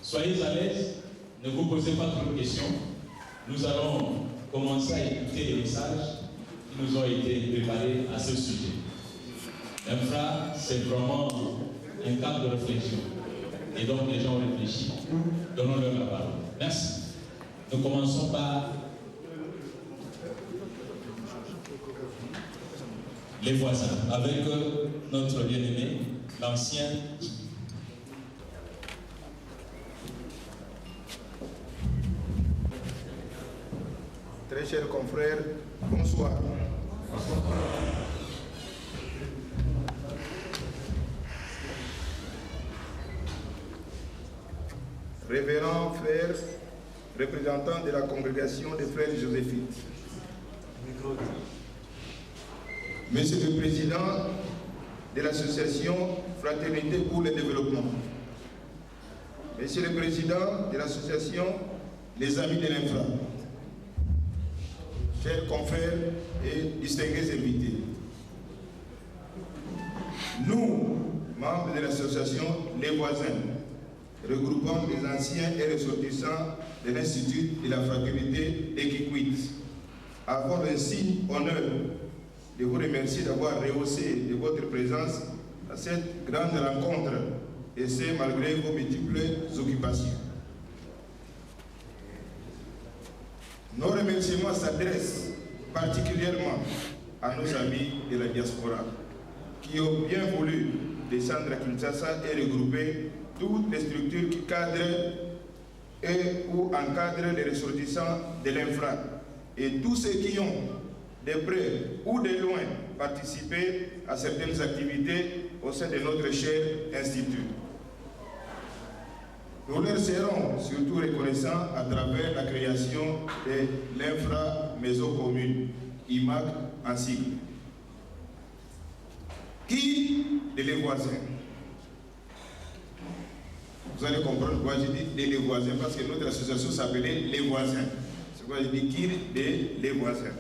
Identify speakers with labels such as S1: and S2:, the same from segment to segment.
S1: Soyez à l'aise, ne vous posez pas trop de questions. Nous allons commencer à écouter les messages qui nous ont été préparés à ce sujet. L'infra, c'est vraiment un cadre de réflexion. Et donc les gens réfléchissent. Donnons-leur la parole. Merci. Nous commençons par les voisins, avec notre bien-aimé, l'ancien.
S2: Très chers confrères, bonsoir. Révérends frères, représentants de la congrégation des frères joséphites. Monsieur le Président de l'association Fraternité pour le développement. Monsieur le Président de l'association Les Amis de l'Infra. Chers confrères et distingués invités. Nous, membres de l'association Les Voisins, regroupant les anciens et ressortissants de l'Institut de la Fraternité d'Equiquit, avons ainsi honneur de vous remercier d'avoir rehaussé de votre présence à cette grande rencontre, et c'est malgré vos multiples occupations. Nos remerciements s'adressent particulièrement à nos amis de la diaspora qui ont bien voulu descendre à Kinshasa et regrouper toutes les structures qui cadrent et ou encadrent les ressortissants de l'Infra et tous ceux qui ont, de près ou de loin, participé à certaines activités au sein de notre cher institut. Nous leur serons surtout reconnaissants à travers la création de l'Infra Maison Commune, IMAC en sigle. Qui de les voisins? Vous allez comprendre pourquoi je dis les voisins, parce que notre association s'appelait Les Voisins. C'est pourquoi je dis qui de les voisins.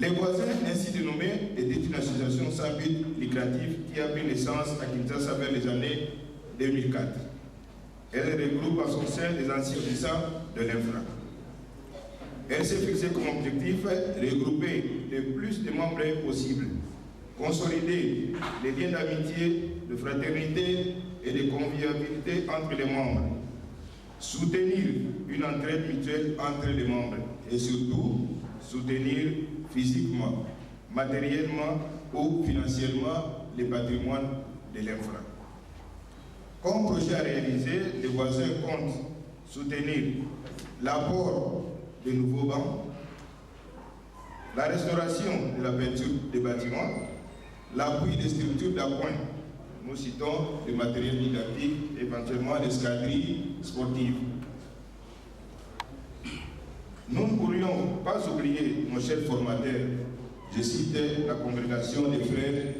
S2: Les Voisins, ainsi dénommés, était une association sans but lucratif qui a pris naissance à Kinshasa vers les années 2004. Elle regroupe en son sein des anciens puissants de l'Infra. Elle s'est fixée comme objectif regrouper le plus de membres possible, consolider les liens d'amitié, de fraternité et de convivialité entre les membres, soutenir une entraide mutuelle entre les membres et surtout soutenir physiquement, matériellement ou financièrement les patrimoines de l'Infra. Comme projet à réaliser, les voisins comptent soutenir l'apport de nouveaux bancs, la restauration de la peinture des bâtiments, l'appui des structures d'appoint. Nous citons le matériel didactique, éventuellement l'escadrille sportive. Nous ne pourrions pas oublier nos chers formateurs. Je cite la congrégation des frères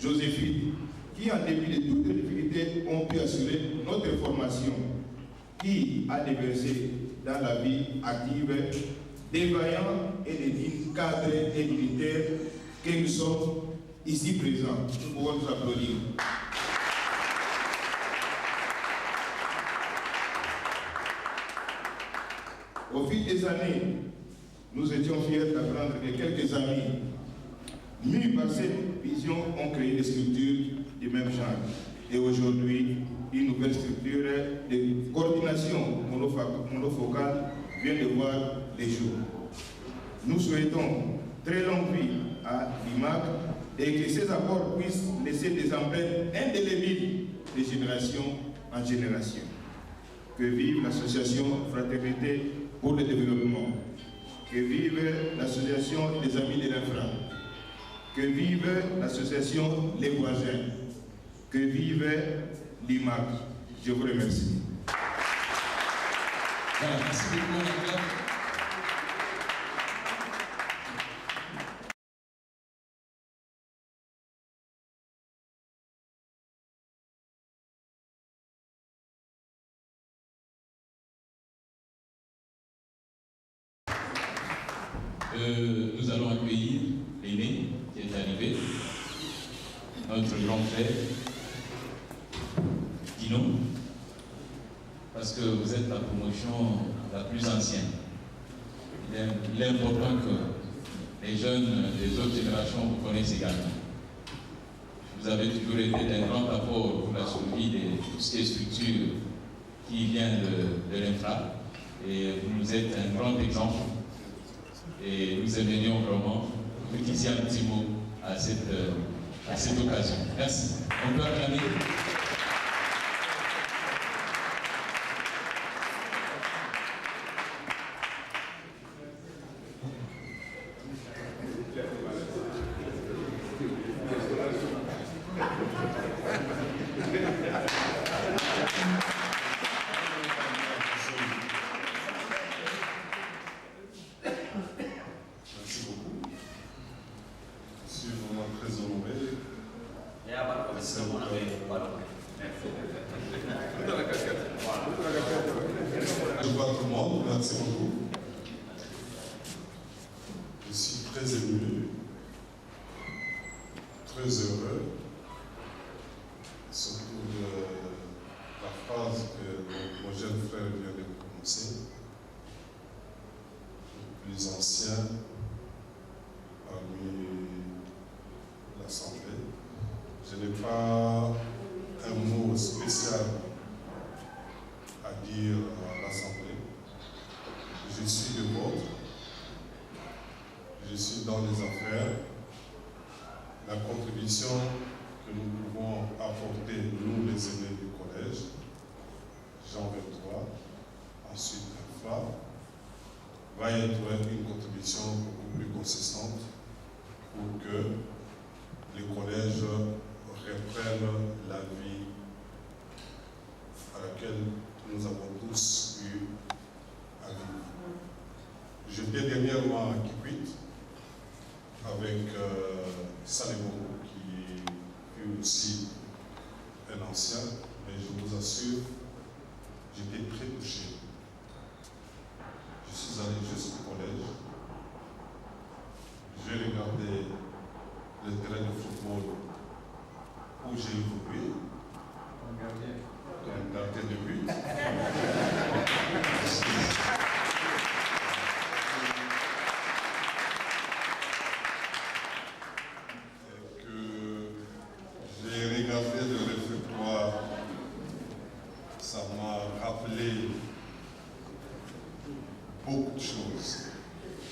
S2: joséphites, qui, en dépit de toutes les difficultés, ont pu assurer notre formation, qui a déversé dans la vie active des vaillants et des dignes cadres et militaires que nous sommes ici présents. Nous pouvons nous applaudir. Au fil des années, nous étions fiers d'apprendre que quelques amis, mus par cette vision, ont créé des structures du même genre. Et aujourd'hui, une nouvelle structure de coordination monofocale vient de voir les jours. Nous souhaitons très longue vie à l'IMAC et que ces apports puissent laisser des empreintes indélébiles de génération en génération. Que vive l'association Fraternité pour le développement. Que vive l'association des Amis de l'Infra. Que vive l'association Les Voisins. Que vive l'IMAC. Je vous remercie.
S1: Voilà, merci beaucoup. Nous allons accueillir l'aîné qui est arrivé, notre grand frère, Dino. parce que vous êtes la promotion la plus ancienne. Il est important que les jeunes des autres générations vous connaissent également. Vous avez toujours été d'un grand apport pour la survie de toutes ces structures qui viennent de l'infra. Et vous nous êtes un grand exemple. Et nous aimerions vraiment vous disiez un petit mot à cette occasion. Merci. On peut acclamer.
S3: Merci beaucoup. Je suis très ému, très heureux, surtout de la phrase que mon jeune frère vient de prononcer. Le plus ancien parmi l'Assemblée. Je n'ai pas un mot spécial à dire à l'Assemblée. Je suis le vôtre, je suis dans les affaires. La contribution que nous pouvons apporter, nous les aînés du collège, Jean 23, ensuite Infra, va être une contribution beaucoup plus consistante pour que les collèges reprennent la vie à laquelle nous avons tous eu à vivre. J'étais dernièrement à Kikwit avec Salimou, qui fut aussi un ancien, mais je vous assure, j'étais très touché. Je suis allé jusqu'au collège, j'ai regardé le terrain de football où j'ai évolué, un gardien de but. Beaucoup de choses,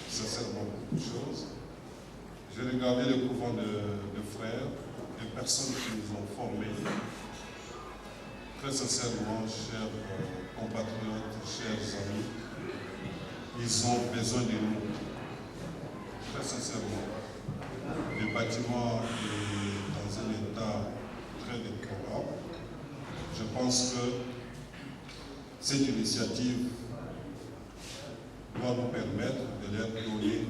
S3: sincèrement beaucoup de choses. J'ai regardé le couvent de frères, des personnes qui nous ont formés. Très sincèrement, chers compatriotes, chers amis, ils ont besoin de nous. Très sincèrement. Le bâtiment est dans un état très déplorable. Je pense que cette initiative doit nous permettre de leur donner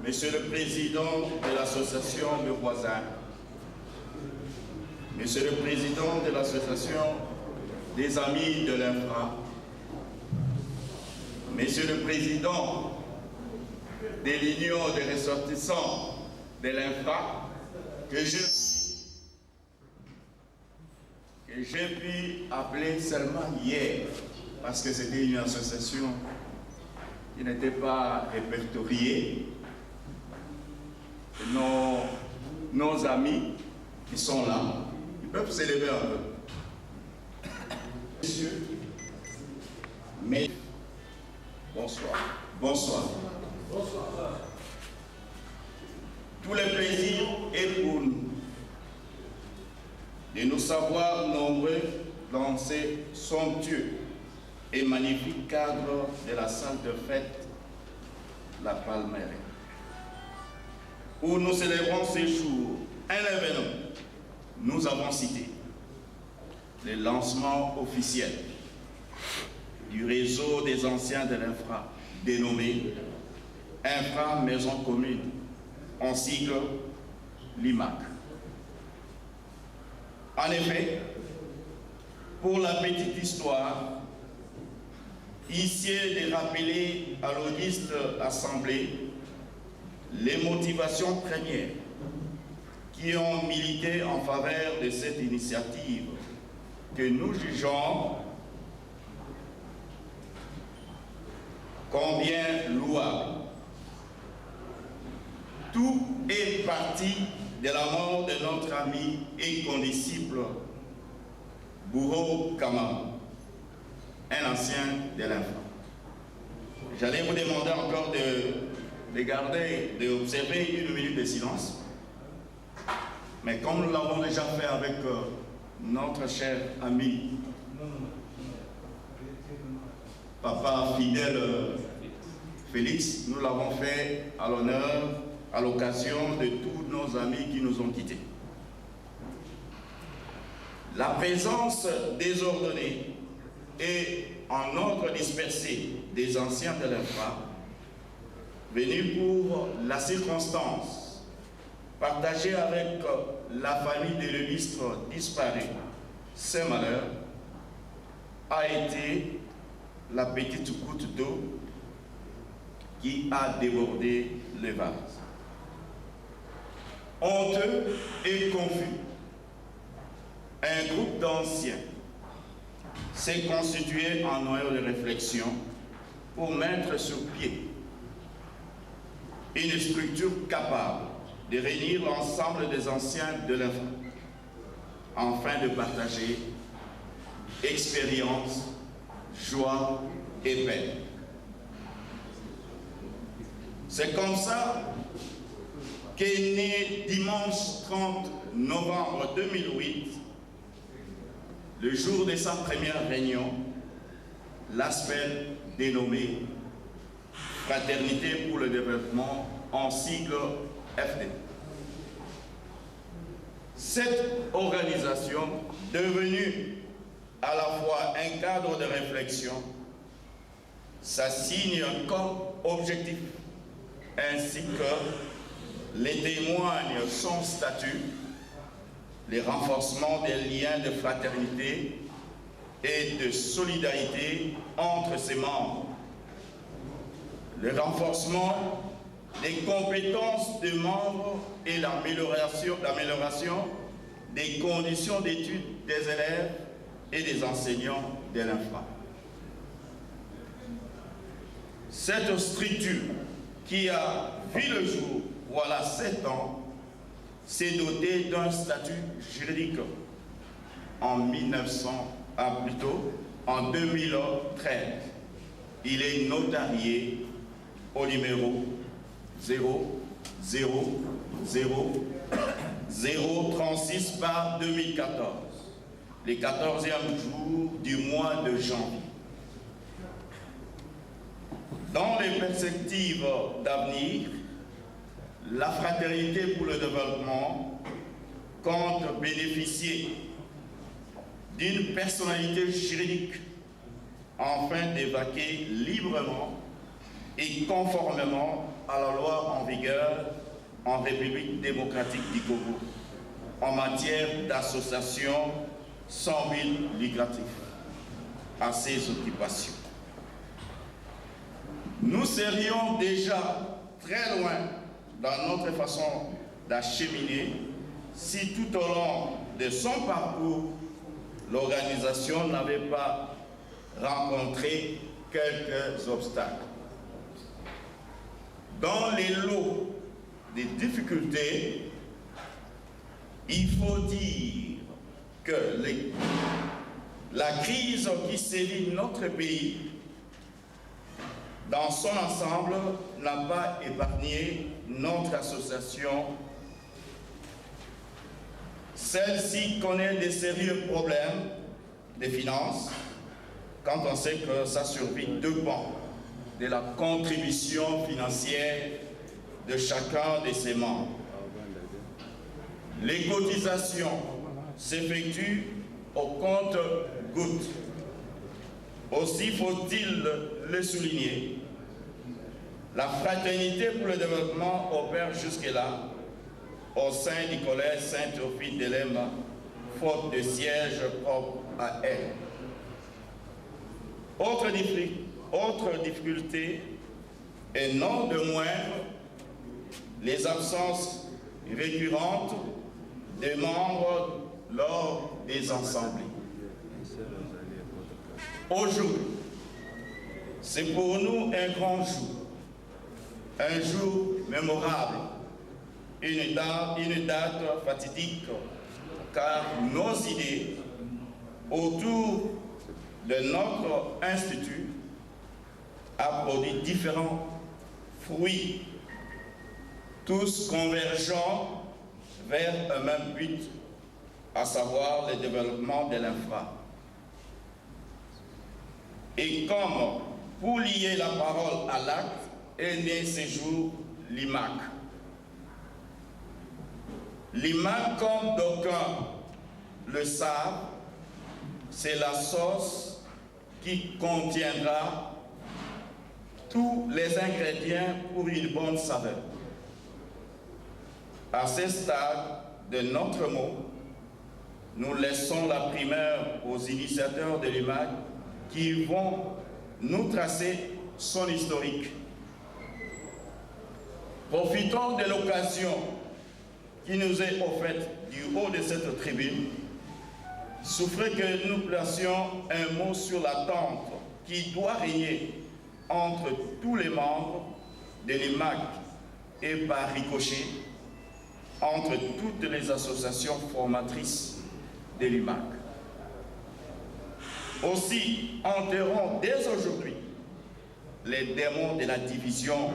S2: Monsieur le Président de l'association de voisins, Monsieur le Président de l'association des amis de l'Infra, Monsieur le Président de l'Union des ressortissants de l'Infra, que j'ai pu appeler seulement hier, parce que c'était une association qui n'était pas répertoriée. Nos amis qui sont là, ils peuvent s'élever un peu. Messieurs, mais bonsoir. Bonsoir. Bonsoir. Tout le plaisir est pour nous de nous savoir nombreux dans ces somptueux et magnifique cadre de la salle de fête La Palmeraie.
S4: où nous célébrons ces jours un événement. Nous avons cité le lancement officiel du réseau des anciens de l'Infra, dénommé Infra Maison Commune, en sigle l'IMAC. En effet, pour la petite histoire, ici est de rappeler à l'auguste assemblée les motivations premières qui ont milité en faveur de cette initiative que nous jugeons combien louable. Tout est parti de la mort de notre ami et condisciple Bourreau Kama, un ancien de l'Infra. J'allais vous demander encore de garder, d'observer une minute de silence. Mais comme nous l'avons déjà fait avec notre cher ami, papa fidèle Félix, nous l'avons fait à l'honneur, à l'occasion de tous nos amis qui nous ont quittés. La présence désordonnée et en ordre dispersé des anciens de l'Infra, venus pour la circonstance, partagée avec la famille de l'illustre disparu, ce malheur, a été la petite goutte d'eau qui a débordé le vase. Honteux et confus, un groupe d'anciens s'est constitué en noyau de réflexion pour mettre sur pied une structure capable de réunir l'ensemble des anciens de l'Infra, afin de partager expérience, joie et peine. C'est comme ça qu'est né dimanche 30 novembre 2008, le jour de sa première réunion, l'aspect dénommé Fraternité pour le développement, en sigle FD. Cette organisation, devenue à la fois un cadre de réflexion, s'assigne comme objectif, ainsi que les témoigne son statut, le renforcement des liens de fraternité et de solidarité entre ses membres, le renforcement des compétences des membres et l'amélioration des conditions d'études des élèves et des enseignants de l'Infra. Cette structure qui a vu le jour, voilà 7 ans, s'est dotée d'un statut juridique en 2013. Il est notarié au numéro 00036 par 2014, le 14e jour du mois de janvier. Dans les perspectives d'avenir, la Fraternité pour le développement compte bénéficier d'une personnalité juridique afin d'évacuer librement et conformément à la loi en vigueur en République démocratique du Congo en matière d'association sans but lucratif à ses occupations. Nous serions déjà très loin dans notre façon d'acheminer si tout au long de son parcours, l'organisation n'avait pas rencontré quelques obstacles. Dans les lots des difficultés, il faut dire que la crise qui sévit notre pays dans son ensemble n'a pas épargné notre association. Celle-ci connaît des sérieux problèmes de finances quand on sait que ça survit dépend de la contribution financière de chacun de ses membres. Les cotisations s'effectuent au compte-gouttes. Aussi faut-il le souligner, la Fraternité pour le développement opère jusque-là au sein du collège Saint-Théophile de Lemba, faute de siège propre à elle. Autre difficulté, et non de moindre, les absences récurrentes des membres lors des assemblées. Aujourd'hui, c'est pour nous un grand jour mémorable, une date fatidique, car nos idées autour de notre institut a produit différents fruits, tous convergeant vers un même but, à savoir le développement de l'infra. Et comme pour lier la parole à l'acte, est né ce jour l'IMAC. L'IMAC, comme d'aucuns le savent, c'est la sauce qui contiendra tous les ingrédients pour une bonne saveur. À ce stade de notre mot, nous laissons la primeur aux initiateurs de l'IMAC qui vont nous tracer son historique. Profitons de l'occasion qui nous est offerte du haut de cette tribune, souffrez que nous placions un mot sur l'attente qui doit régner entre tous les membres de l'IMAC et par ricochet entre toutes les associations formatrices de l'IMAC. Aussi, enterrons dès aujourd'hui les démons de la division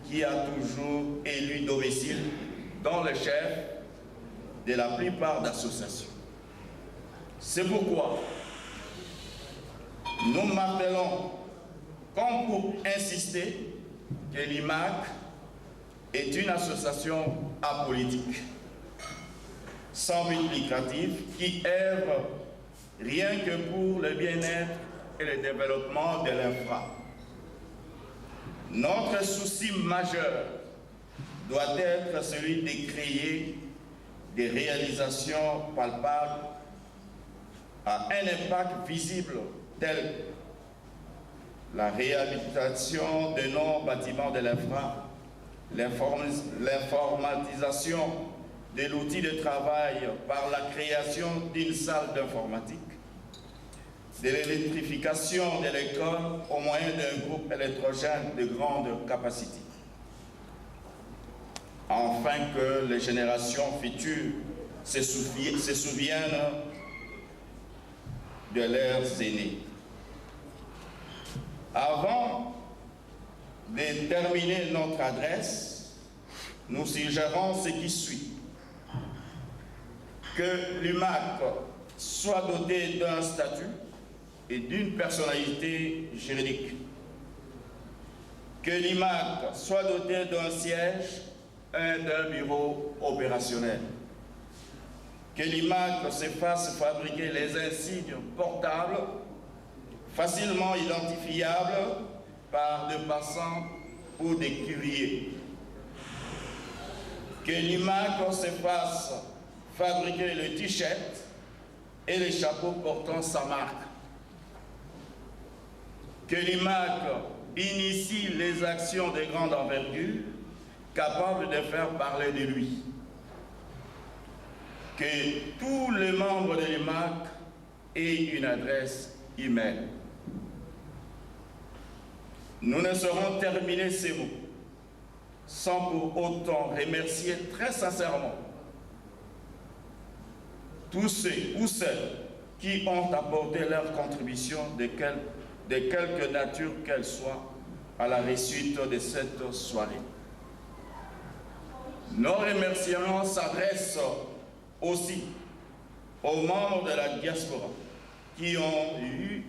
S4: qui a toujours élu domicile dans le chef de la plupart d'associations. C'est pourquoi nous martelons, comme pour insister, que l'IMAC est une association apolitique, sans but lucratif, qui œuvre rien que pour le bien-être et le développement de l'infra. Notre souci majeur doit être celui de créer des réalisations palpables à un impact visible tel la réhabilitation de nos bâtiments de l'infra, l'informatisation de l'outil de travail par la création d'une salle d'informatique, de l'électrification de l'école au moyen d'un groupe électrogène de grande capacité, afin que les générations futures se souviennent de leurs aînés. Avant de terminer notre adresse, nous suggérons ce qui suit. Que l'IMAC soit doté d'un statut et d'une personnalité juridique. Que l'IMAC soit doté d'un siège et d'un bureau opérationnel. Que l'IMAC se fasse fabriquer les insignes portables, facilement identifiables par des passants ou des curieux. Que l'IMAC se fasse fabriquer le t-shirt et les chapeaux portant sa marque. Que l'IMAC initie les actions de grande envergure capables de faire parler de lui. Que tous les membres de l'IMAC aient une adresse email. Nous ne saurons terminer ces mots sans pour autant remercier très sincèrement tous ceux ou celles qui ont apporté leur contribution de quelque nature qu'elle soit à la réussite de cette soirée. Nos remerciements s'adressent aussi aux membres de la diaspora qui ont eu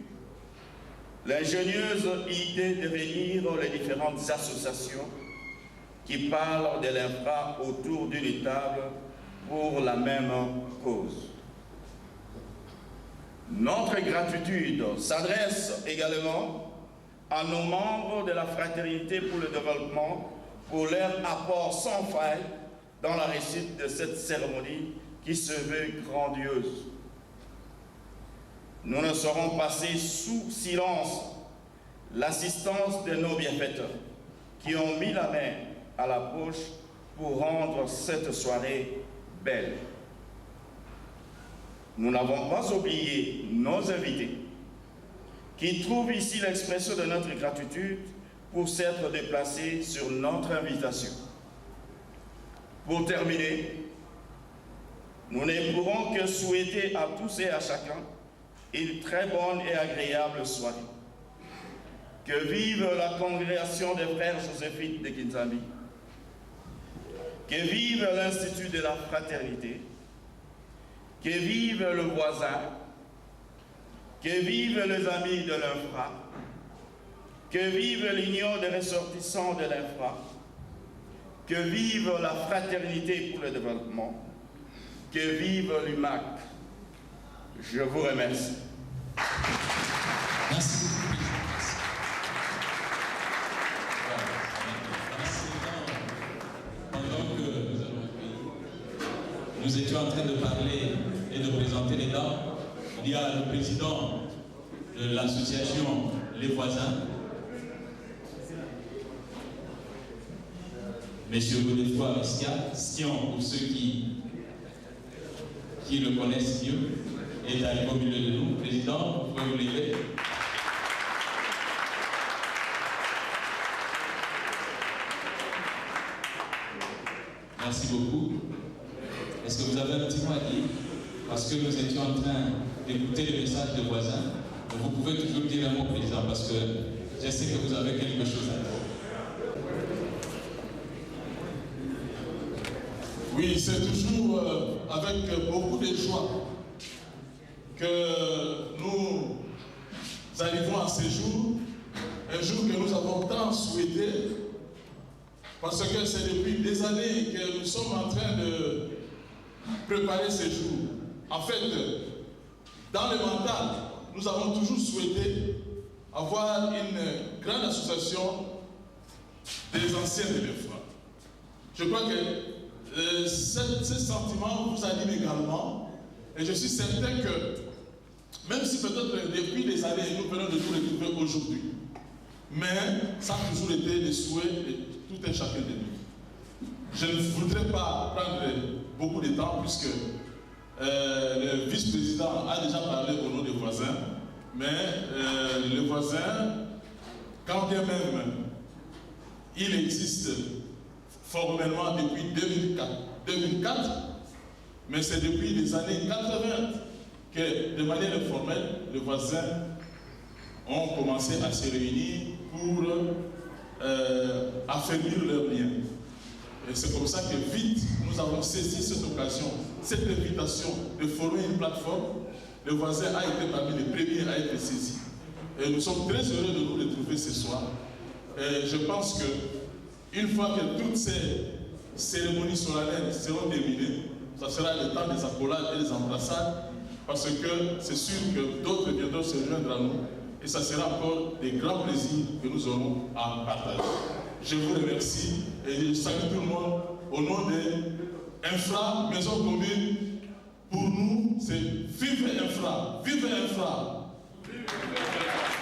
S4: l'ingénieuse idée de réunir les différentes associations qui parlent de l'infra autour d'une table pour la même cause. Notre gratitude s'adresse également à nos membres de la Fraternité pour le développement pour leur apport sans faille dans la réussite de cette cérémonie qui se veut grandiose. Nous ne saurons passer sous silence l'assistance de nos bienfaiteurs qui ont mis la main à la poche pour rendre cette soirée belle. Nous n'avons pas oublié nos invités qui trouvent ici l'expression de notre gratitude pour s'être déplacés sur notre invitation. Pour terminer, nous ne pourrons que souhaiter à tous et à chacun une très bonne et agréable soirée. Que vive la congrégation des frères joséphites de Kinzambi. Que vive l'Institut de la Fraternité. Que vive le voisin. Que vive les amis de l'Infra. Que vive l'union des ressortissants de l'Infra. Que vive la Fraternité pour le développement. Que vive l'UMAC. Je vous remercie.
S1: Merci. Pendant que nous allons accueillir, nous étions en train de parler et de présenter les dames. Il y a le président de l'association Les Voisins, M. Godefroy Sion, pour ceux qui le connaissent mieux, est arrivé au milieu de nous. Président, vous pouvez vous lever. Merci beaucoup. Est-ce que vous avez un petit mot à dire? Parce que nous étions en train d'écouter le message des voisins. Donc vous pouvez toujours dire un mot, président, parce que je sais que vous avez quelque chose à dire.
S5: Oui, c'est toujours avec beaucoup de joie que nous arrivons à ce jour, un jour que nous avons tant souhaité, parce que c'est depuis des années que nous sommes en train de préparer ce jour. En fait, dans le mental, nous avons toujours souhaité avoir une grande association des anciens de l'Infra. Je crois que ce sentiment vous anime également, et je suis certain que, même si peut-être depuis des années, nous venons de nous retrouver aujourd'hui, mais ça a toujours été le souhait de tout un chacun de nous. Je ne voudrais pas prendre beaucoup de temps, puisque le vice-président a déjà parlé au nom des voisins, mais les voisins, quand bien même il existe formellement depuis 2004, mais c'est depuis les années 80 que, de manière informelle, les voisins ont commencé à se réunir pour affermir leurs liens. Et c'est comme ça que vite, nous avons saisi cette occasion, cette invitation de former une plateforme. Le voisin a été parmi les premiers à être saisi. Et nous sommes très heureux de nous retrouver ce soir. Et je pense que une fois que toutes ces cérémonies solennelles seront terminées, ça sera le temps des accolades et des embrassades, parce que c'est sûr que d'autres viendront se joindre à nous, et ça sera encore des grands plaisirs que nous aurons à partager. Je vous remercie et je salue tout le monde au nom de Infra, Maison Commune. Pour nous, c'est vive Infra, vive Infra. Vive Infra.